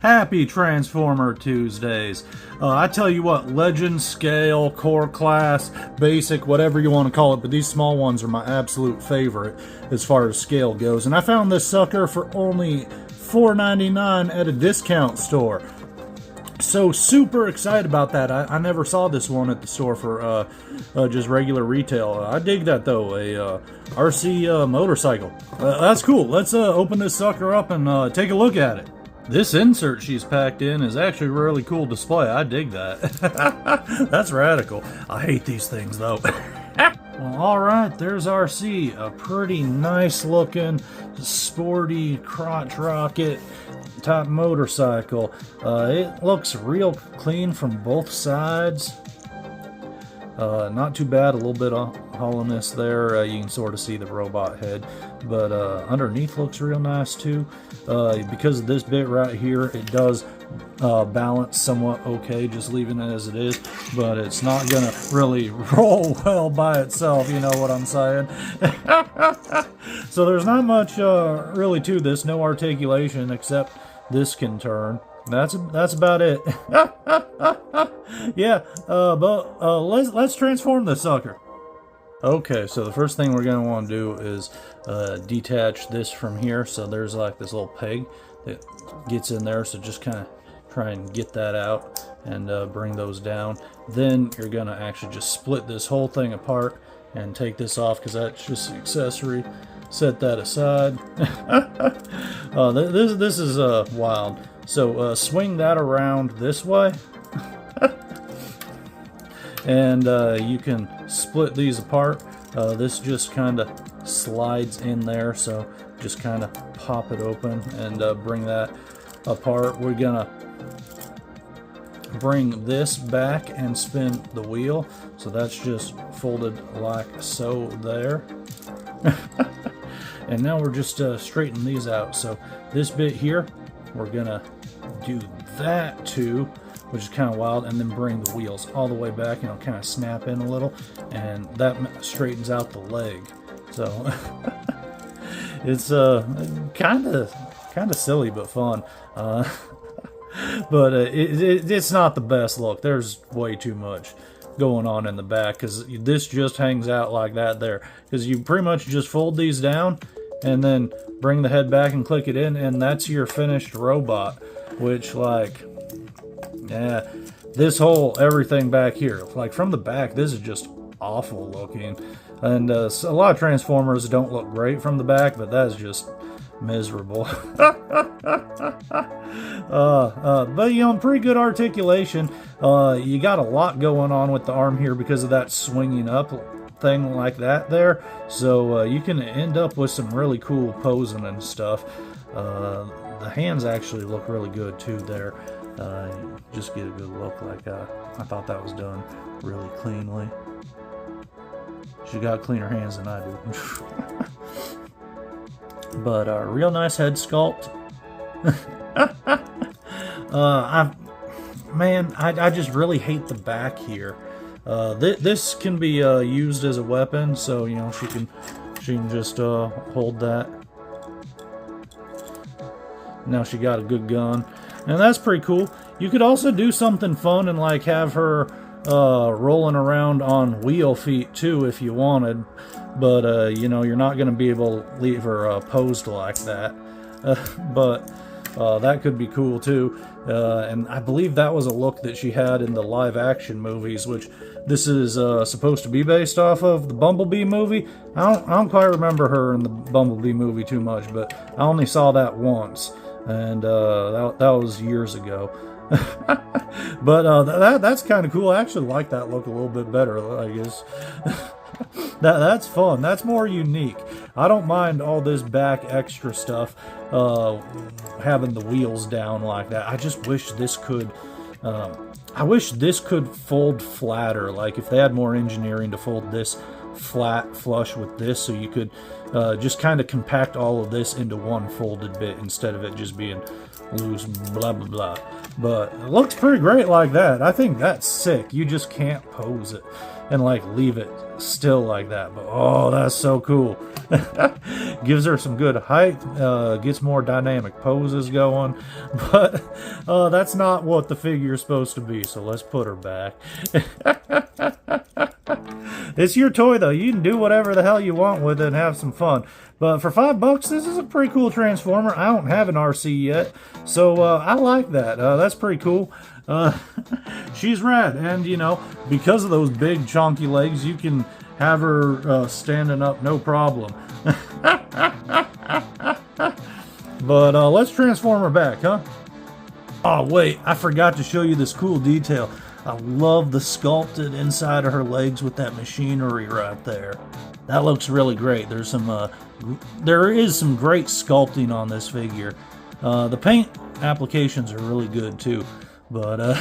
Happy Transformer Tuesdays. I tell you what, Legend, Scale, Core Class, Basic, whatever you want to call it, but these small ones are my absolute favorite as far as scale goes. And I found this sucker for only $4.99 at a discount store. So super excited about that. I never saw this one at the store for just regular retail. I dig that though, a Arcee motorcycle. That's cool. Let's open this sucker up and take a look at it. This insert she's packed in is actually a really cool display. I dig that. That's radical. I hate these things though. Well, alright, there's Arcee. A pretty nice looking, sporty crotch rocket type motorcycle. It looks real clean from both sides. Not too bad, a little bit of hollowness there. You can sort of see the robot head, but underneath looks real nice too. Because of this bit right here, it does balance somewhat okay, just leaving it as it is, but it's not gonna really roll well by itself, you know what I'm saying? So there's not much really to this, no articulation except this can turn. That's about it. Yeah, but let's transform this sucker. Okay, so the first thing we're gonna want to do is detach this from here. So there's like this little peg that gets in there, so just kind of try and get that out and bring those down. Then you're gonna actually just split this whole thing apart and take this off because that's just an accessory. Set that aside. This is wild. So swing that around this way. And you can split these apart. This just kind of slides in there, so just kind of pop it open and bring that apart. We're gonna bring this back and spin the wheel, so that's just folded like so there. And now we're just straightening these out. So this bit here, we're gonna do that too, which is kind of wild, and then bring the wheels all the way back, you know, kind of snap in a little, and that straightens out the leg. So it's kind of silly but fun. But it's not the best look. There's way too much going on in the back because this just hangs out like that there, because you pretty much just fold these down and then bring the head back and click it in, and that's your finished robot. Which, like, yeah, this whole everything back here, like from the back, this is just awful looking. And a lot of Transformers don't look great from the back, but that's just miserable. But you know, pretty good articulation. You got a lot going on with the arm here because of that swinging up thing like that there. So you can end up with some really cool posing and stuff. The hands actually look really good too there. Just get a good look like that. I thought that was done really cleanly. She got cleaner hands than I do. But real nice head sculpt. I just really hate the back here. This can be used as a weapon, so you know she can just hold that. Now she got a good gun, and that's pretty cool. You could also do something fun and like have her rolling around on wheel feet too if you wanted, but you know, you're not going to be able to leave her posed like that. But that could be cool too. And I believe that was a look that she had in the live action movies, which this is supposed to be based off of the Bumblebee movie. I don't quite remember her in the Bumblebee movie too much, but I only saw that once, and that was years ago. But that's kind of cool. I actually like that look a little bit better, I guess. That's fun. That's more unique. I don't mind all this back extra stuff, having the wheels down like that. I just wish this could I wish this could fold flatter, like if they had more engineering to fold this flat flush with this, so you could just kind of compact all of this into one folded bit instead of it just being loose, blah, blah, blah. But it looks pretty great like that. I think that's sick. You just can't pose it and like leave it still like that. But oh, that's so cool. Gives her some good height, gets more dynamic poses going. But that's not what the figure is supposed to be. So let's put her back. It's your toy though. You can do whatever the hell you want with it and have some fun. But for $5, this is a pretty cool Transformer. I don't have an Arcee yet, so I like that. That's pretty cool. She's rad, and you know, because of those big chunky legs, you can have her standing up no problem. But let's transform her back, huh? Oh wait, I forgot to show you this cool detail. I love the sculpted inside of her legs with that machinery right there. That looks really great. There is some great sculpting on this figure. The paint applications are really good too. But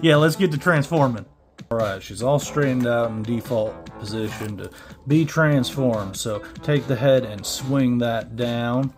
yeah, let's get to transforming. All right, she's all straightened out in default position to be transformed. So take the head and swing that down.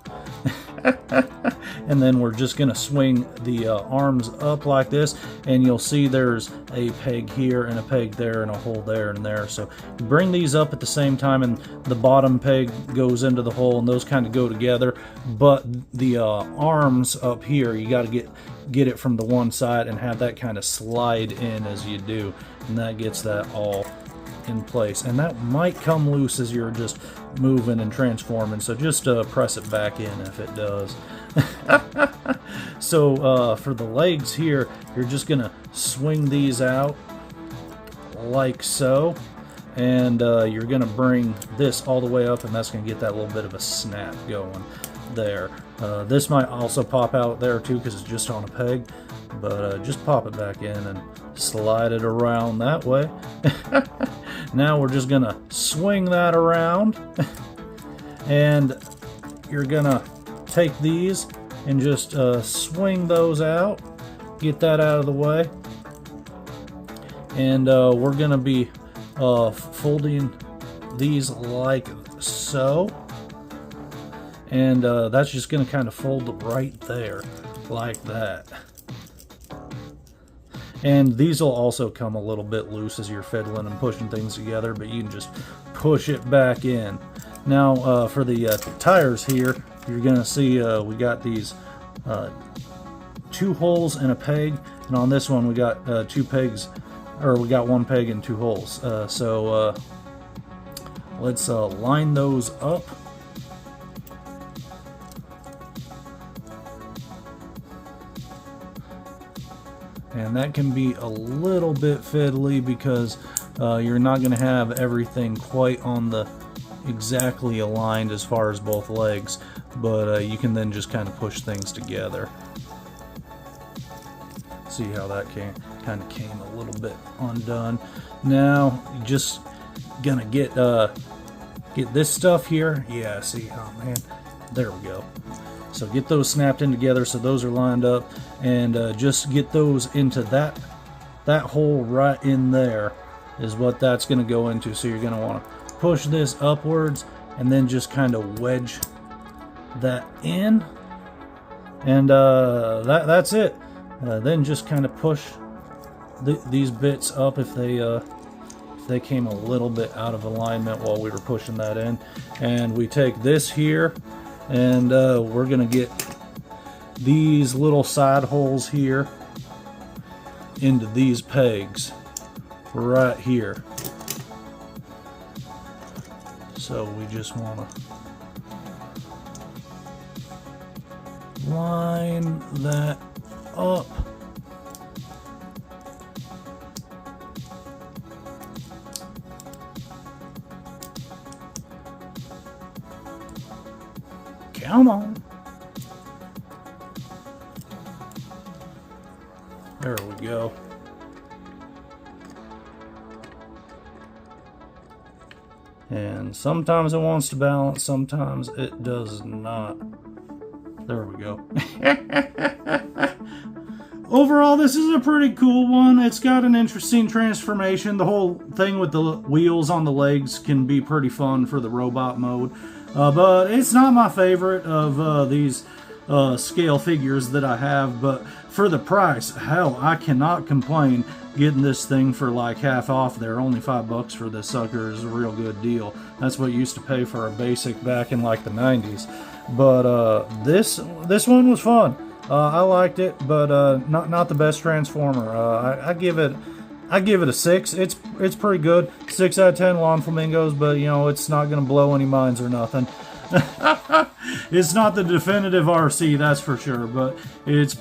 And then we're just gonna swing the arms up like this, and you'll see there's a peg here and a peg there and a hole there and there. So you bring these up at the same time, and the bottom peg goes into the hole, and those kind of go together. But the arms up here, you got to get it from the one side and have that kind of slide in as you do, and that gets that all in place. And that might come loose as you're just moving and transforming, so just press it back in if it does. So for the legs here, you're just gonna swing these out like so, and you're gonna bring this all the way up, and that's gonna get that little bit of a snap going there. This might also pop out there too because it's just on a peg, but just pop it back in and slide it around that way. Now we're just gonna swing that around, and you're gonna take these and just swing those out, get that out of the way, and we're gonna be folding these like so, and that's just gonna kind of fold right there like that. And these will also come a little bit loose as you're fiddling and pushing things together, but you can just push it back in. Now for the tires here, you're gonna see we got these 2 holes and a peg, and on this one we got 2 pegs, or we got 1 peg and 2 holes. So let's line those up. And that can be a little bit fiddly because you're not going to have everything quite on the exactly aligned as far as both legs, but you can then just kind of push things together. See how that kind of came a little bit undone. Now you're just gonna get this stuff here. Yeah, see, oh man, there we go. So get those snapped in together so those are lined up, and just get those into that hole right in there is what that's going to go into. So you're going to want to push this upwards and then just kind of wedge that in, and that's it. Then just kind of push these bits up if they came a little bit out of alignment while we were pushing that in. And we take this here, and we're gonna get these little side holes here into these pegs right here. So we just want to line that up. Come on. There we go. And sometimes it wants to balance, sometimes it does not. There we go. Overall, this is a pretty cool one. It's got an interesting transformation. The whole thing with the wheels on the legs can be pretty fun for the robot mode. But it's not my favorite of these scale figures that I have, but for the price, hell, I cannot complain. Getting this thing for like half off there, only $5 for this sucker is a real good deal. That's what you used to pay for a basic back in like the 90s. But this one was fun. I liked it, but not the best Transformer. I give it a 6. It's pretty good. 6 out of 10 lawn flamingos, but you know, it's not gonna blow any minds or nothing. It's not the definitive Arcee, that's for sure, but it's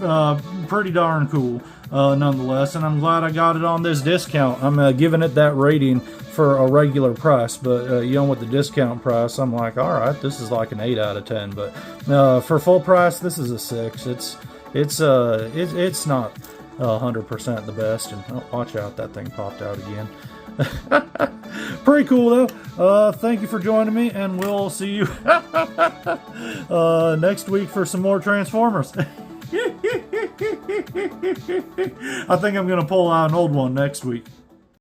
pretty darn cool nonetheless, and I'm glad I got it on this discount. I'm giving it that rating for a regular price, but you know, with the discount price, I'm like, all right, this is like an 8 out of 10, but for full price, this is a 6. It's not 100% the best, and oh, watch out, that thing popped out again. Pretty cool though. Thank you for joining me, and we'll see you next week for some more Transformers. I think I'm gonna pull out an old one next week.